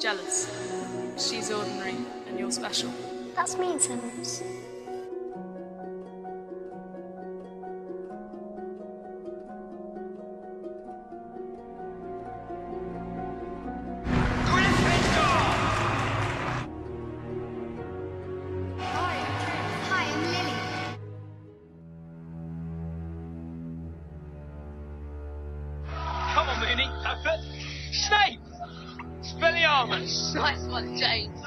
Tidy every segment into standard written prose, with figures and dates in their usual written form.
jealous. She's ordinary and you're special. That's mean, Seniors. Snape! Expelliarmus! Nice one, James.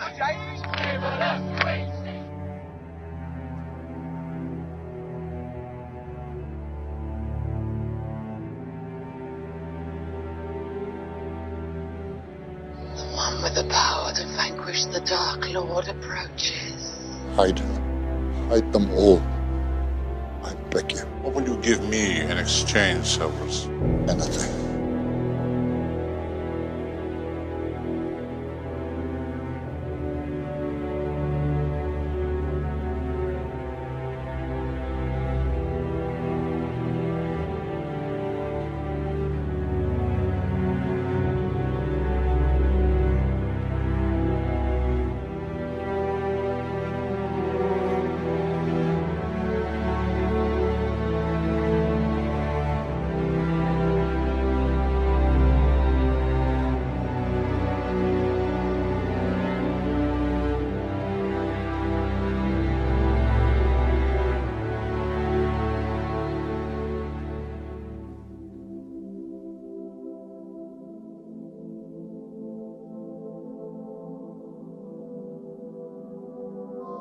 The one with the power to vanquish the Dark Lord approaches. Hide her. Hide them all. I beg you. What will you give me in exchange, Severus? Anything.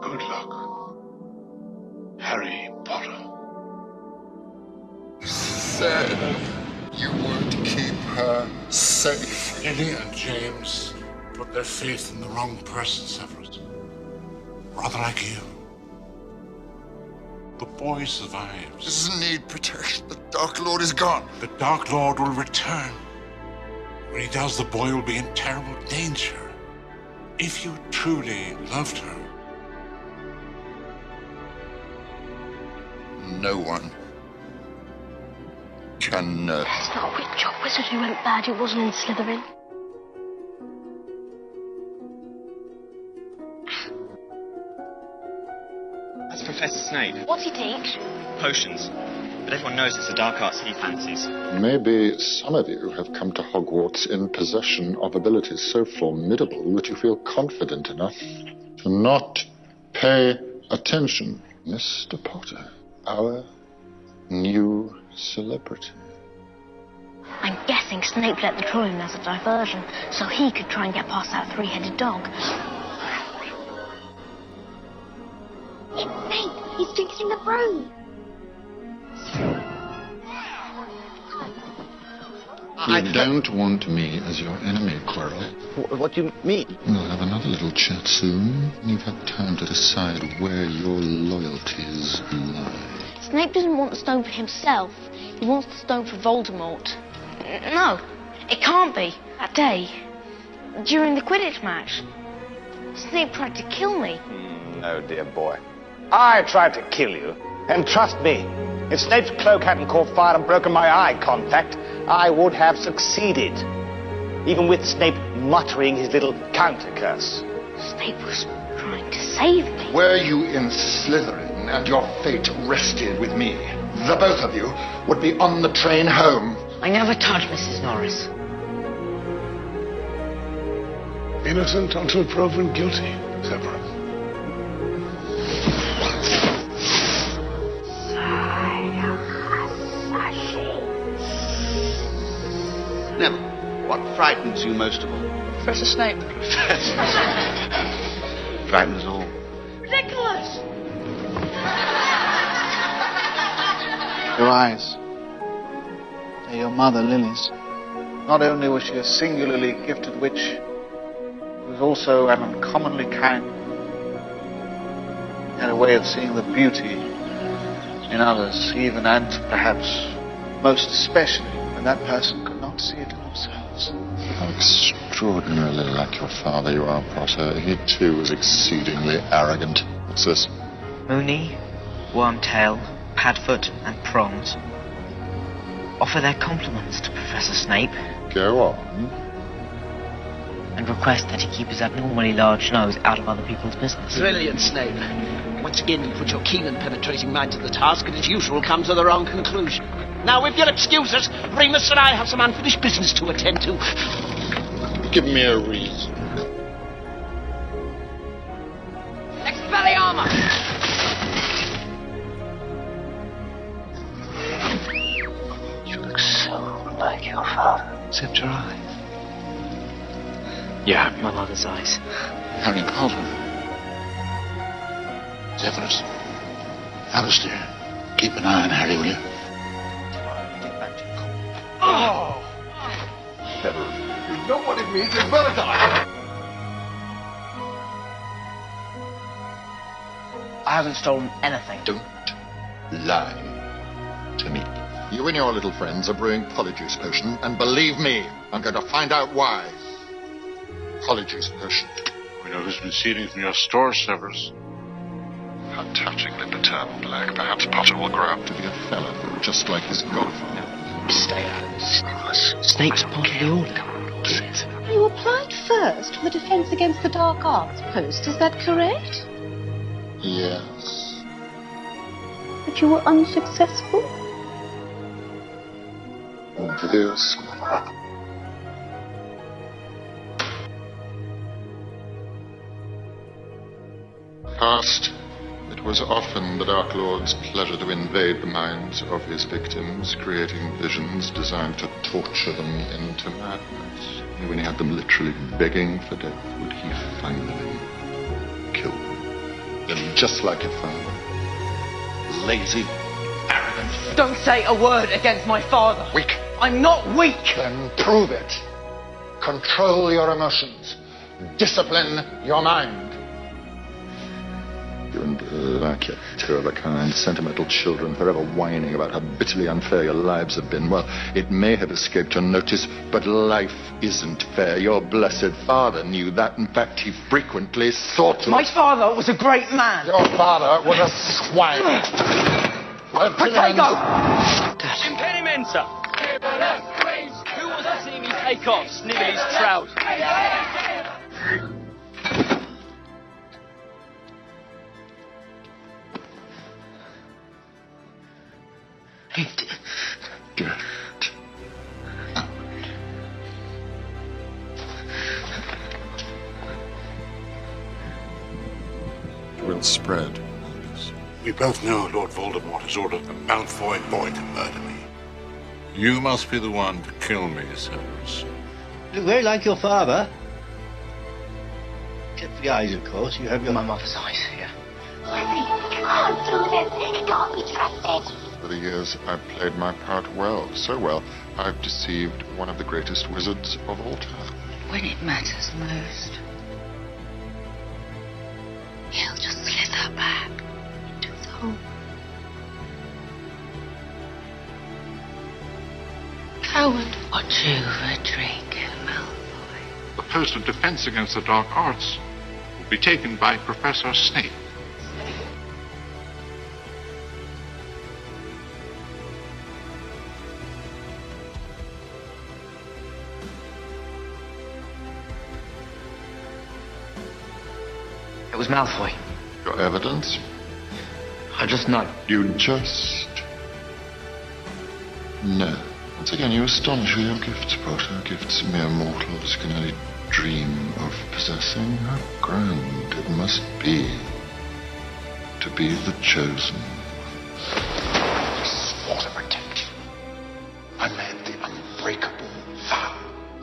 Good luck, Harry Potter. You said you would keep her safe. Lily and James put their faith in the wrong person, Severus. Rather like you. The boy survives. Doesn't need protection. The Dark Lord is gone. The Dark Lord will return. When he does, the boy will be in terrible danger. If you truly loved her, no one can know. It's not a witch or wizard who went bad. It wasn't in Slytherin. That's Professor Snape. What's he teach? Potions. But everyone knows it's the dark arts he fancies. Maybe some of you have come to Hogwarts in possession of abilities so formidable that you feel confident enough to not pay attention. Mr. Potter, our new celebrity. I'm guessing Snape let the troll in as a diversion, so he could try and get past that three-headed dog. It's Snape! He's drinking the broom! You don't want me as your enemy, Quirrell. What do you mean? We'll have another little chat soon. You've had time to decide where your loyalties lie. Snape doesn't want the stone for himself. He wants the stone for Voldemort. No, it can't be. That day, during the Quidditch match, Snape tried to kill me. No, dear boy. I tried to kill you. And trust me, if Snape's cloak hadn't caught fire and broken my eye contact, I would have succeeded. Even with Snape muttering his little counter-curse. Snape was trying to save me. Were you in Slytherin and your fate rested with me, the both of you would be on the train home. I never touched Mrs. Norris. Innocent until proven guilty, Severus. Never. What frightens you most of all? Professor Snape. Frightens all. Ridiculous! Your eyes. They're your mother, Lily's. Not only was she a singularly gifted witch, she was also an uncommonly kind. She had a way of seeing the beauty in others, even and perhaps most especially when that person could not see it in themselves. How extraordinarily like your father you are, Potter. He too was exceedingly arrogant. What's this? Mooney, Wormtail, Padfoot and Prongs offer their compliments to Professor Snape. Go on. and request that he keep his abnormally large nose out of other people's business. Brilliant, Snape. Once again, you put your keen and penetrating mind to the task and, as usual, come to the wrong conclusion. Now, if you'll excuse us, Remus and I have some unfinished business to attend to. Give me a reason. Expelliarmus! You look so like your father. Except your eyes. Yeah, my mother's eyes. Harry Potter. Severus. Alistair. Keep an eye on Harry, will you? Oh! Severus, you know what it means in Valentine. I haven't stolen anything. Don't lie to me. You and your little friends are brewing polyjuice potion, and believe me, I'm going to find out why. Polyjuice potion. We know who's been stealing from your store, Severus. How touchingly paternal, Black. Perhaps Potter will grow up to be a fellow, just like his godfather. Stay out of this. Snape's part of the order. You applied first for the Defence Against the Dark Arts post, is that correct? Yes. But you were unsuccessful? Obvious. Past, it was often the Dark Lord's pleasure to invade the minds of his victims, creating visions designed to torture them into madness. And when he had them literally begging for death, would he finally kill them? Then, just like a father, lazy, arrogant. Don't say a word against my father. Weak. I'm not weak. Then prove it. Control your emotions. Discipline your mind. You and Black, you two of a kind, sentimental children, forever whining about how bitterly unfair your lives have been. Well, it may have escaped your notice, but life isn't fair. Your blessed father knew that. In fact, he frequently sought to... My father was a great man. Your father was a swine. Potato! Impedimenta! Who was that seeing me take off Snivelly's trout? Get out. It will spread. We both know Lord Voldemort has ordered the Malfoy boy to murder me. You must be the one to kill me, Severus. You look very like your father. Except for the eyes, of course. You have your... My mother's eyes, yeah. You can't do this. You can't be trusted. For the years, I've played my part well, so well, I've deceived one of the greatest wizards of all time. When it matters most, he'll just slither back into the hole. Coward. What you a drink, Malfoy? The post of Defense Against the Dark Arts will be taken by Professor Snape. It was Malfoy. Your evidence? I just know. You just know. Once again, you astonish with your gifts, Potter. Gifts mere mortals can only dream of possessing. How grand it must be to be the chosen. I swore to protect you. I made the unbreakable vow.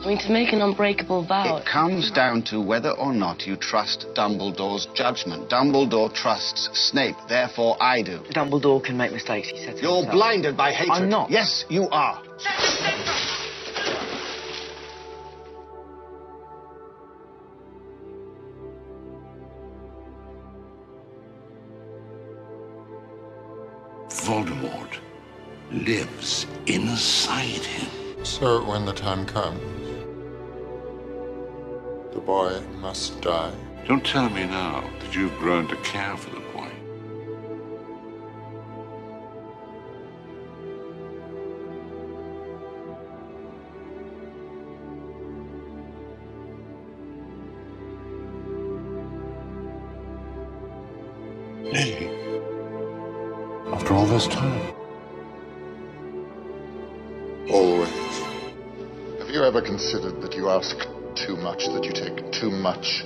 I mean, to make an unbreakable vow... It comes down to whether or not you trust Dumbledore's judgment. Dumbledore trusts Snape, therefore I do. Dumbledore can make mistakes, he said. You're blinded by hatred. I'm not. Yes, you are. Voldemort lives inside him. So when the time comes, the boy must die. Don't tell me now that you've grown to care for the boy. Lily? After all this time? Always. Have you ever considered that you ask too much, that you take too much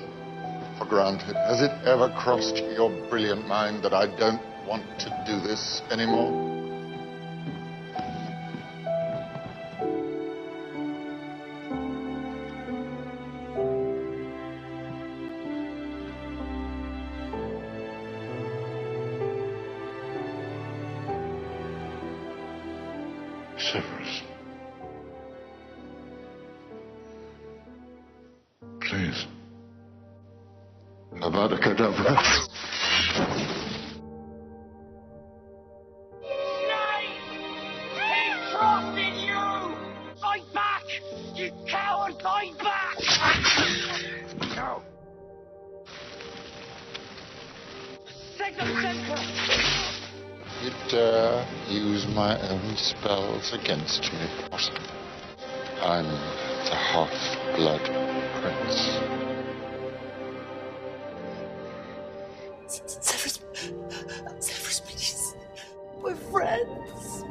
for granted? Has it ever crossed your brilliant mind that I don't want to do this anymore? Severus. Please. Avada Kedavra. You dare use my own spells against me, Potter. I'm the half-blood prince. Severus, please. We're friends.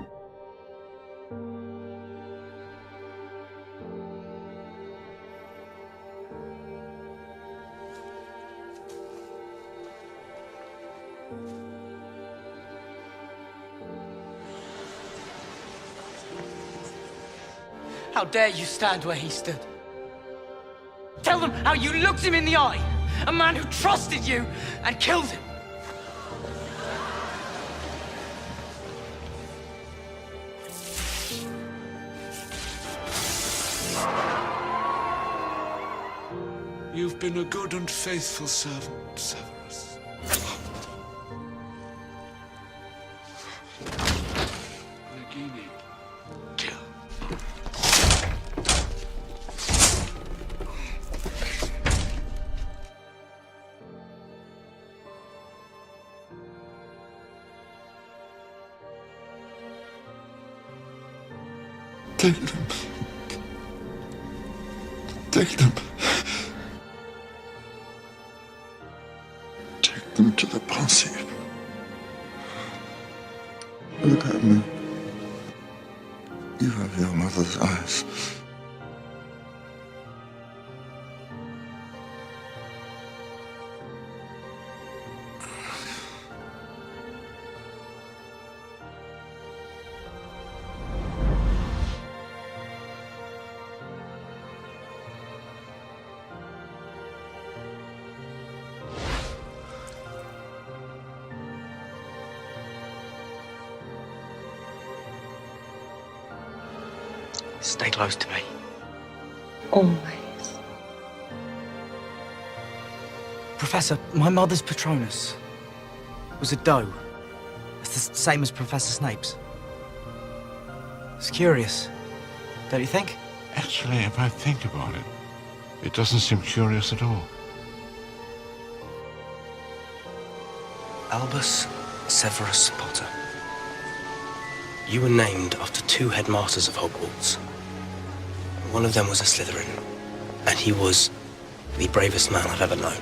How dare you stand where he stood? Tell them how you looked him in the eye, a man who trusted you and killed him. You've been a good and faithful servant, Severus. Nagini, kill. Take them. Take them. Take them to the pensive. Look at me. You have your mother's eyes. Stay close to me. Always. Professor, my mother's Patronus was a doe. It's the same as Professor Snape's. It's curious, don't you think? Actually, if I think about it, it doesn't seem curious at all. Albus Severus Potter. You were named after two headmasters of Hogwarts. One of them was a Slytherin, and he was the bravest man I've ever known.